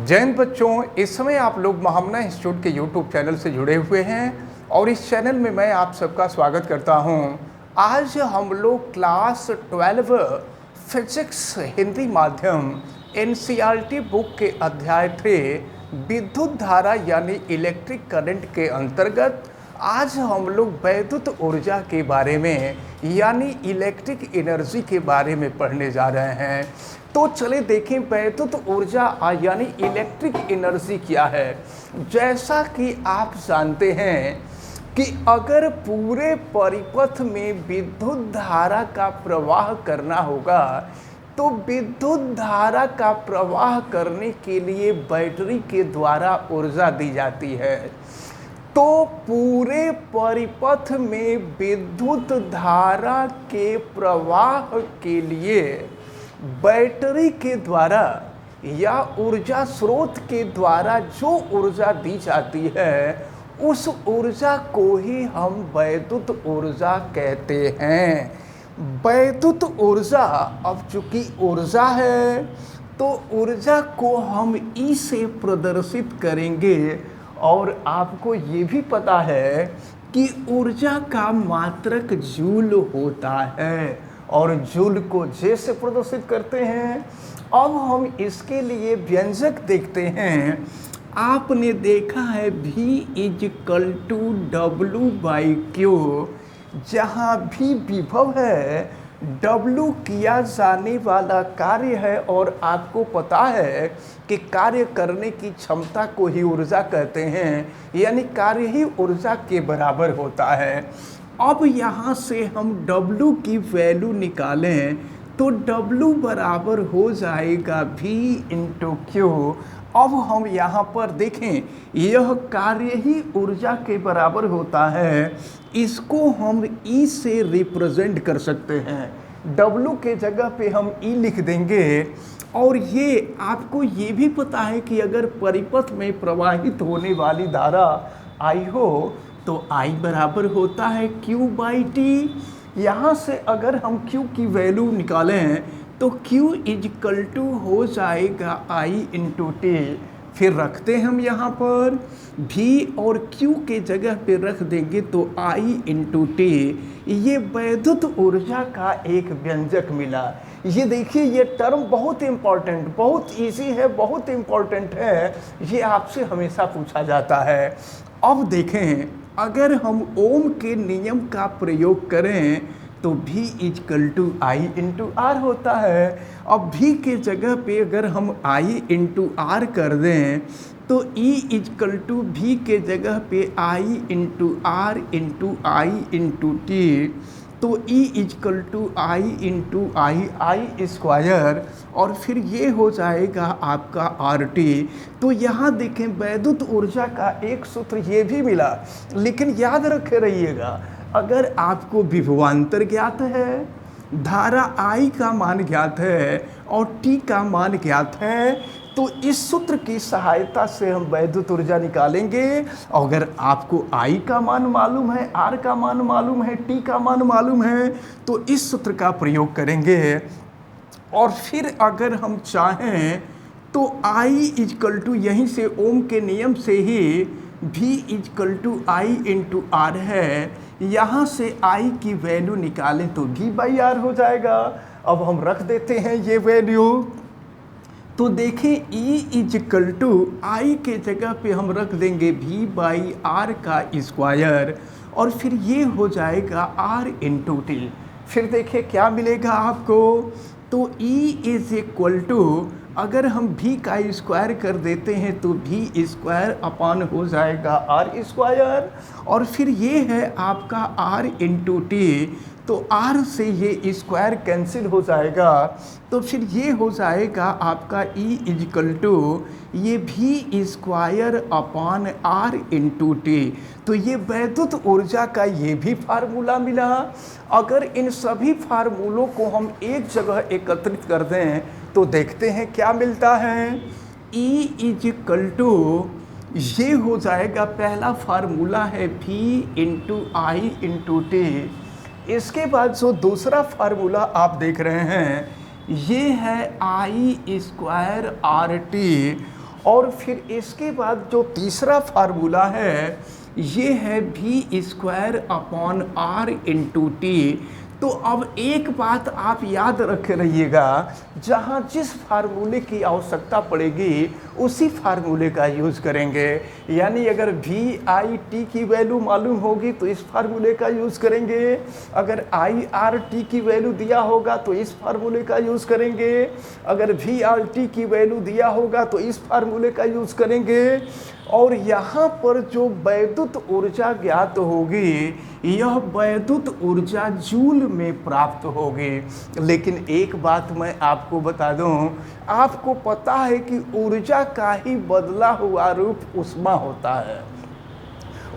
जय हिंद बच्चों, इस समय आप लोग महामना इंस्टीट्यूट के यूट्यूब चैनल से जुड़े हुए हैं और इस चैनल में मैं आप सबका स्वागत करता हूं। आज हम लोग क्लास 12 फिजिक्स हिंदी माध्यम एनसीईआरटी बुक के अध्याय 3 विद्युत धारा यानी इलेक्ट्रिक करंट के अंतर्गत आज हम लोग वैद्युत ऊर्जा के बारे में यानी इलेक्ट्रिक एनर्जी के बारे में पढ़ने जा रहे हैं। तो चले देखें वैद्युत ऊर्जा यानी इलेक्ट्रिक एनर्जी क्या है। जैसा कि आप जानते हैं कि अगर पूरे परिपथ में विद्युत धारा का प्रवाह करना होगा तो विद्युत धारा का प्रवाह करने के लिए बैटरी के द्वारा ऊर्जा दी जाती है। तो पूरे परिपथ में विद्युत धारा के प्रवाह के लिए बैटरी के द्वारा या ऊर्जा स्रोत के द्वारा जो ऊर्जा दी जाती है उस ऊर्जा को ही हम वैद्युत ऊर्जा कहते हैं। वैद्युत ऊर्जा अब चूंकि ऊर्जा है तो ऊर्जा को हम ई से प्रदर्शित करेंगे और आपको ये भी पता है कि ऊर्जा का मात्रक जूल होता है और जूल को जे से प्रदर्शित करते हैं। अब हम इसके लिए व्यंजक देखते हैं। आपने देखा है V =W/Q, जहाँ भी विभव है W किया जाने वाला कार्य है और आपको पता है कि कार्य करने की क्षमता को ही ऊर्जा कहते हैं, यानी कार्य ही ऊर्जा के बराबर होता है। अब यहाँ से हम W की वैल्यू निकालें तो W बराबर हो जाएगा V/Q। अब हम यहाँ पर देखें, यह कार्य ही ऊर्जा के बराबर होता है। इसको हम E से रिप्रेजेंट कर सकते हैं। W के जगह पे हम E लिख देंगे और ये आपको ये भी पता है कि अगर परिपथ में प्रवाहित होने वाली धारा I हो तो I बराबर होता है Q/T। यहाँ से अगर हम Q की वैल्यू निकालें तो Q हो जाएगा I/T। फिर रखते हम यहाँ पर V और Q के जगह पे रख देंगे तो I/T। ये वैद्युत ऊर्जा का एक व्यंजक मिला। ये देखिए, ये टर्म बहुत इम्पॉर्टेंट, बहुत इजी है, बहुत इम्पॉर्टेंट है। ये आपसे हमेशा पूछा जाता है। अब देखें, अगर हम ओम के नियम का प्रयोग करें तो V I/R होता है। अब V के जगह पे अगर हम I/R कर दें तो E V के जगह पे I/R/I/T। तो E I/I² और फिर ये हो जाएगा आपका RT। तो यहाँ देखें, वैद्युत ऊर्जा का एक सूत्र ये भी मिला, लेकिन याद रखे रहिएगा, अगर आपको विभवांतर ज्ञात है, धारा I का मान ज्ञात है और T का मान ज्ञात है तो इस सूत्र की सहायता से हम वैद्युत ऊर्जा निकालेंगे। अगर आपको I का मान मालूम है, R का मान मालूम है, T का मान मालूम है तो इस सूत्र का प्रयोग करेंगे। और फिर अगर हम चाहें तो I यहीं से ओम के नियम से ही V I/R है, यहाँ से I की वैल्यू निकालें तो V/R हो जाएगा। अब हम रख देते हैं ये वैल्यू। तो देखें, I के जगह पे हम रख देंगे V/R का स्क्वायर और फिर ये हो जाएगा R/T। फिर देखिए क्या मिलेगा आपको। तो E अगर हम V का स्क्वायर कर देते हैं तो V² हो जाएगा R² और फिर ये है आपका R/T। तो R से ये स्क्वायर कैंसिल हो जाएगा तो फिर ये हो जाएगा आपका E ये V²/R/T। तो ये वैद्युत ऊर्जा का ये भी फार्मूला मिला। अगर इन सभी फार्मूलों को हम एक जगह एकत्रित कर दें तो देखते हैं क्या मिलता है। E ये हो जाएगा, पहला फार्मूला है V/I/T। इसके बाद जो दूसरा फार्मूला आप देख रहे हैं ये है I² RT और फिर इसके बाद जो तीसरा फार्मूला है ये है v²/r/t। तो अब एक बात आप याद रख रहिएगा, जहाँ जिस फार्मूले की आवश्यकता पड़ेगी उसी फार्मूले का यूज़ करेंगे। यानी अगर VIT की वैल्यू मालूम होगी तो इस फार्मूले का यूज़ करेंगे, अगर IRT की वैल्यू दिया होगा तो इस फार्मूले का यूज़ करेंगे, अगर VRT की वैल्यू दिया होगा तो इस फार्मूले का यूज़ करेंगे। और यहाँ पर जो वैद्युत ऊर्जा ज्ञात होगी यह वैद्युत ऊर्जा जूल में प्राप्त होगी। लेकिन एक बात मैं आपको बता दूं, आपको पता है कि ऊर्जा का ही बदला हुआ रूप ऊष्मा होता है।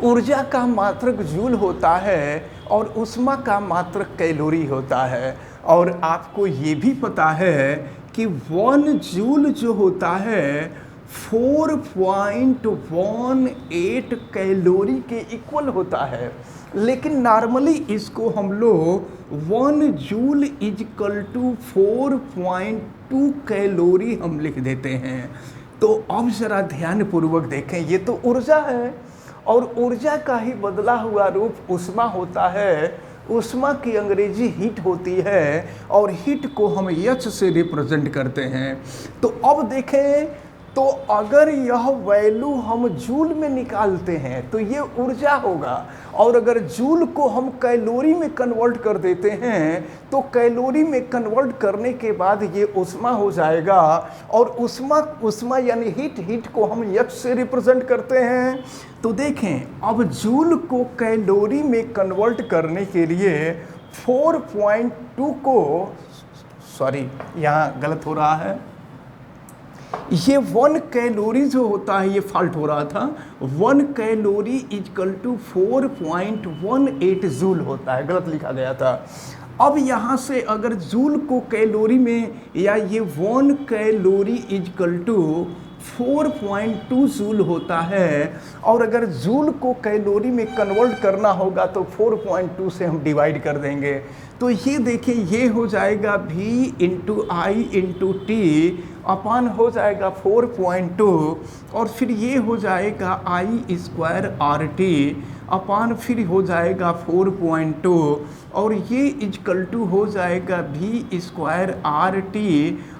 ऊर्जा का मात्रक जूल होता है और ऊष्मा का मात्रक कैलोरी होता है। और आपको ये भी पता है कि 1 जूल जो होता है 4.18 कैलोरी के इक्वल होता है। लेकिन नॉर्मली इसको हम लोग 1 जूल इजकल टू 4.2 कैलोरी हम लिख देते हैं। तो अब ज़रा ध्यानपूर्वक देखें, ये तो ऊर्जा है और ऊर्जा का ही बदला हुआ रूप ऊष्मा होता है। ऊष्मा की अंग्रेजी हीट होती है और हीट को हम H से रिप्रेजेंट करते हैं। तो अब देखें, तो अगर यह वैल्यू हम जूल में निकालते हैं तो ये ऊर्जा होगा, और अगर जूल को हम कैलोरी में कन्वर्ट कर देते हैं तो कैलोरी में कन्वर्ट करने के बाद ये ऊष्मा हो जाएगा। और ऊष्मा यानी हीट को हम H से रिप्रेजेंट करते हैं। तो देखें, अब जूल को कैलोरी में कन्वर्ट करने के लिए 4.2 को, सॉरी यहाँ गलत हो रहा है, ये 1 कैलोरी जो होता है, ये फॉल्ट हो रहा था, 1 कैलोरी इजकल टू 4.18 जूल होता है, गलत लिखा गया था। अब यहाँ से अगर जूल को कैलोरी में, या ये 1 कैलोरी इजकल टू 4.2 जूल होता है, और अगर जूल को कैलोरी में कन्वर्ट करना होगा तो 4.2 से हम डिवाइड कर देंगे। तो ये देखिए, ये हो जाएगा V/I/T अपान हो जाएगा 4.2, और फिर ये हो जाएगा I² अपान फिर हो जाएगा 4.2, और ये इजकल टू हो जाएगा V²RT,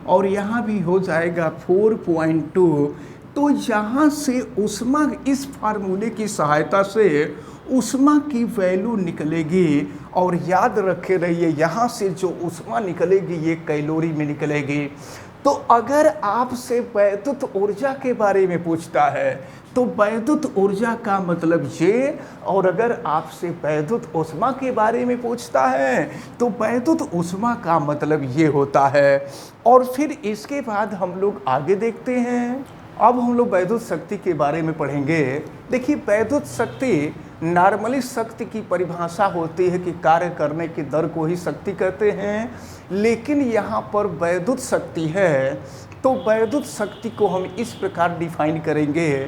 और यहाँ भी हो जाएगा 4.2। तो यहाँ से ऊष्मा, इस फार्मूले की सहायता से ऊष्मा की वैल्यू निकलेगी। और याद रखे रहिए, यहाँ से जो ऊष्मा निकलेगी ये कैलोरी में निकलेगी। तो अगर आपसे वैद्युत ऊर्जा के बारे में पूछता है तो वैद्युत ऊर्जा का मतलब ये, और अगर आपसे वैद्युत ऊष्मा के बारे में पूछता है तो वैद्युत ऊष्मा का मतलब ये होता है। और फिर इसके बाद हम लोग आगे देखते हैं। अब हम लोग वैद्युत शक्ति के बारे में पढ़ेंगे। देखिए, वैद्युत शक्ति, नॉर्मली शक्ति की परिभाषा होती है कि कार्य करने की दर को ही शक्ति कहते हैं, लेकिन यहाँ पर वैद्युत शक्ति है तो वैद्युत शक्ति को हम इस प्रकार डिफाइन करेंगे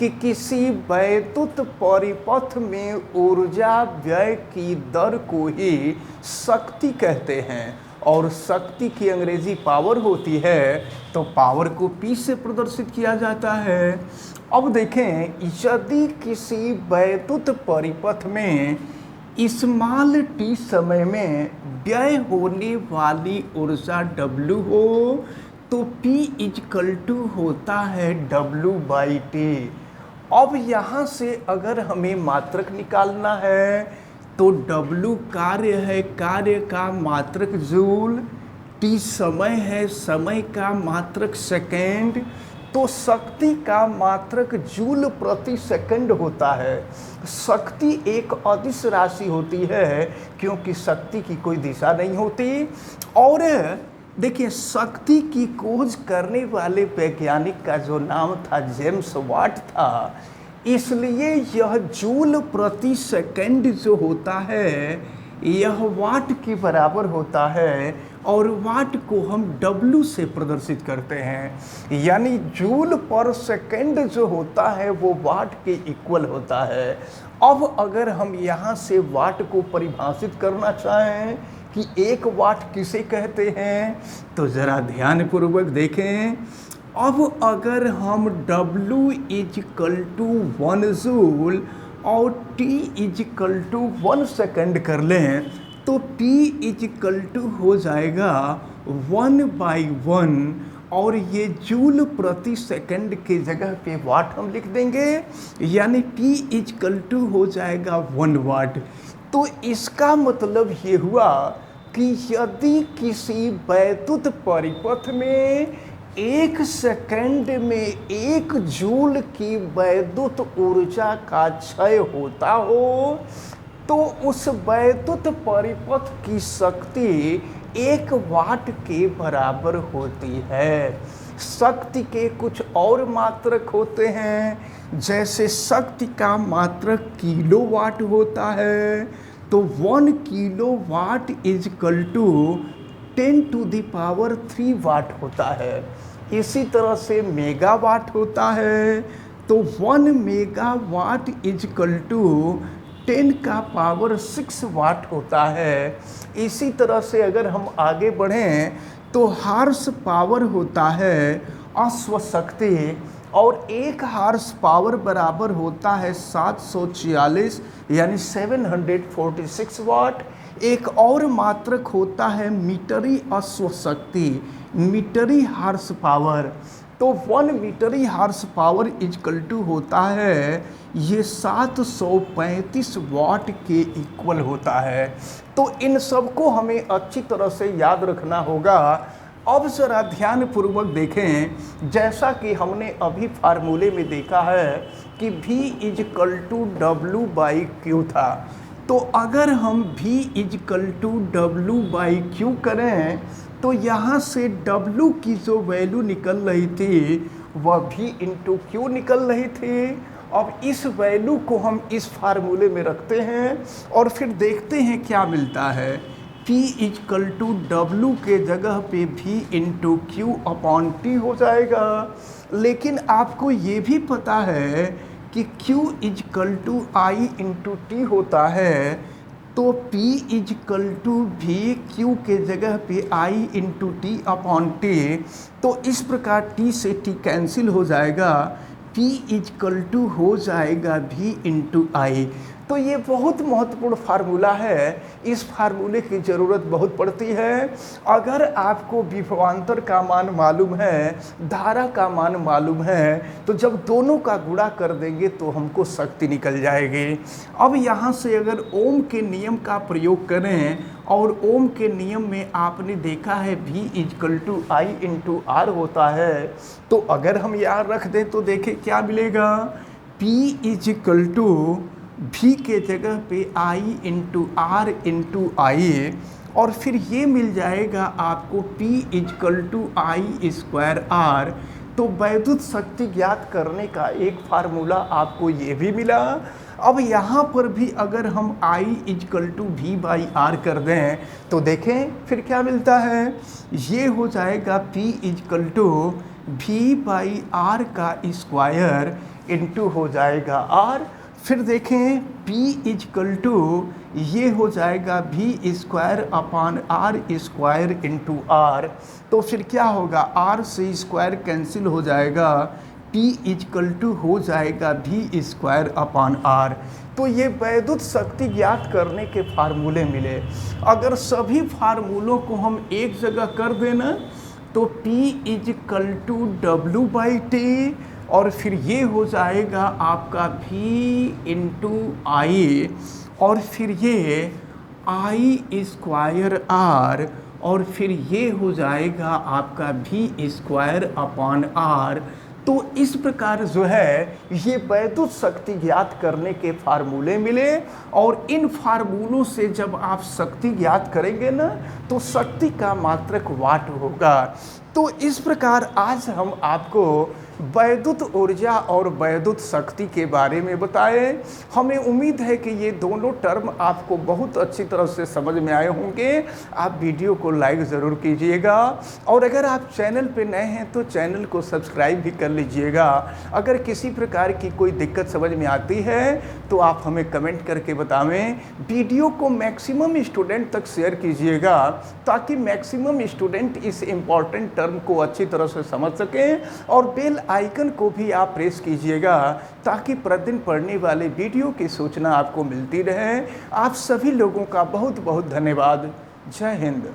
कि किसी वैद्युत परिपथ में ऊर्जा व्यय की दर को ही शक्ति कहते हैं। और शक्ति की अंग्रेजी पावर होती है, तो पावर को P से प्रदर्शित किया जाता है। अब देखें, यदि किसी वैद्युत परिपथ में स्मॉल t समय में व्यय होने वाली ऊर्जा W हो तो P इजकल टू होता है W/T। अब यहाँ से अगर हमें मात्रक निकालना है तो W कार्य है, कार्य का मात्रक जूल, T समय है, समय का मात्रक सेकेंड, तो शक्ति का मात्रक जूल प्रति सेकंड होता है। शक्ति एक अदिश राशि होती है क्योंकि शक्ति की कोई दिशा नहीं होती। और देखिए, शक्ति की खोज करने वाले वैज्ञानिक का जो नाम था जेम्स वाट था, इसलिए यह जूल प्रति सेकंड जो होता है यह वाट के बराबर होता है, और वाट को हम W से प्रदर्शित करते हैं। यानी जूल पर सेकंड जो होता है वो वाट के इक्वल होता है। अब अगर हम यहाँ से वाट को परिभाषित करना चाहें कि 1 वाट किसे कहते हैं, तो ज़रा ध्यानपूर्वक देखें। अब अगर हम W इजिकल टू 1 जूल और T इजिकल टू 1 सेकेंड कर लें तो P इजिकल टू हो जाएगा 1/1 और ये जूल प्रति सेकंड के जगह पे वाट हम लिख देंगे, यानी T इजिकल टू हो जाएगा 1 वाट। तो इसका मतलब ये हुआ कि यदि किसी वैद्युत परिपथ में 1 सेकंड में 1 जूल की वैद्युत ऊर्जा का क्षय होता हो तो उस वैद्युत परिपथ की शक्ति 1 वाट के बराबर होती है। शक्ति के कुछ और मात्रक होते हैं, जैसे शक्ति का मात्रक किलोवाट होता है, तो 1 किलोवाट इजकल टू 10⁻³ वाट होता है। इसी तरह से मेगावाट होता है, तो 1 मेगावाट इजकल टू 10⁻6 वाट होता है। इसी तरह से अगर हम आगे बढ़ें तो हार्स पावर होता है अश्व शक्ति, और 1 हार्स पावर बराबर होता है 746 यानी 746 वाट। एक और मात्रक होता है मीटरी अश्व शक्ति, मीटरी हार्स पावर, तो 1 मीटरी हार्स पावर इजकल टू होता है ये 735 वाट के इक्वल होता है। तो इन सब को हमें अच्छी तरह से याद रखना होगा। अब जरा ध्यान पूर्वक देखें, जैसा कि हमने अभी फार्मूले में देखा है कि V इजकल टू W/Q था, तो अगर हम V इजकल टू W/Q करें तो यहाँ से W की जो वैल्यू निकल रही थी वह V इंटू Q निकल रही थी। अब इस वैल्यू को हम इस फार्मूले में रखते हैं और फिर देखते हैं क्या मिलता है। P इजकल टू W के जगह पे V इंटू Q/T हो जाएगा। लेकिन आपको ये भी पता है कि Q equal to I into T होता है, तो P equal to V Q के जगह पे I इंटू T/T, तो इस प्रकार T से T कैंसिल हो जाएगा, P इजकल टू हो जाएगा V इंटू I। तो ये बहुत महत्वपूर्ण फार्मूला है, इस फार्मूले की ज़रूरत बहुत पड़ती है। अगर आपको विभवांतर का मान मालूम है, धारा का मान मालूम है, तो जब दोनों का गुणा कर देंगे तो हमको शक्ति निकल जाएगी। अब यहाँ से अगर ओम के नियम का प्रयोग करें, और ओम के नियम में आपने देखा है V equal to I into R होता है, तो अगर हम यहाँ रख दें तो देखें क्या मिलेगा। P इजकल टू V के जगह पे I into R into I, और फिर ये मिल जाएगा आपको P इजकल टू I²R। तो वैद्युत शक्ति ज्ञात करने का एक फार्मूला आपको ये भी मिला। अब यहाँ पर भी अगर हम I इजकल टू V/R कर दें तो देखें फिर क्या मिलता है। ये हो जाएगा P इजकल टू V/R का स्क्वायर इंटू हो जाएगा R। फिर देखें P इजकल टू ये हो जाएगा V²/R² इंटू R। तो फिर क्या होगा, R से स्क्वायर कैंसिल हो जाएगा, P इजकल टू हो जाएगा V²/R। तो ये वैद्युत शक्ति ज्ञात करने के फार्मूले मिले। अगर सभी फार्मूलों को हम एक जगह कर देना तो P इजकल टू W/T, और फिर ये हो जाएगा आपका V इंटू I, और फिर ये I²R, और फिर ये हो जाएगा आपका V²/R। तो इस प्रकार जो है ये वैद्युत शक्ति ज्ञात करने के फार्मूले मिले, और इन फार्मूलों से जब आप शक्ति ज्ञात करेंगे ना तो शक्ति का मात्रक वाट होगा। तो इस प्रकार आज हम आपको वैद्युत ऊर्जा और वैद्युत शक्ति के बारे में बताए। हमें उम्मीद है कि ये दोनों टर्म आपको बहुत अच्छी तरह से समझ में आए होंगे। आप वीडियो को लाइक ज़रूर कीजिएगा, और अगर आप चैनल पे नए हैं तो चैनल को सब्सक्राइब भी कर लीजिएगा। अगर किसी प्रकार की कोई दिक्कत समझ में आती है तो आप हमें कमेंट करके बतावें। वीडियो को मैक्सिमम स्टूडेंट तक शेयर कीजिएगा ताकि मैक्सिमम स्टूडेंट इस इम्पॉर्टेंट टर्म को अच्छी तरह से समझ सकें, और बेल आइकन को भी आप प्रेस कीजिएगा ताकि प्रतिदिन पढ़ने वाले वीडियो की सूचना आपको मिलती रहे। आप सभी लोगों का बहुत बहुत धन्यवाद। जय हिंद।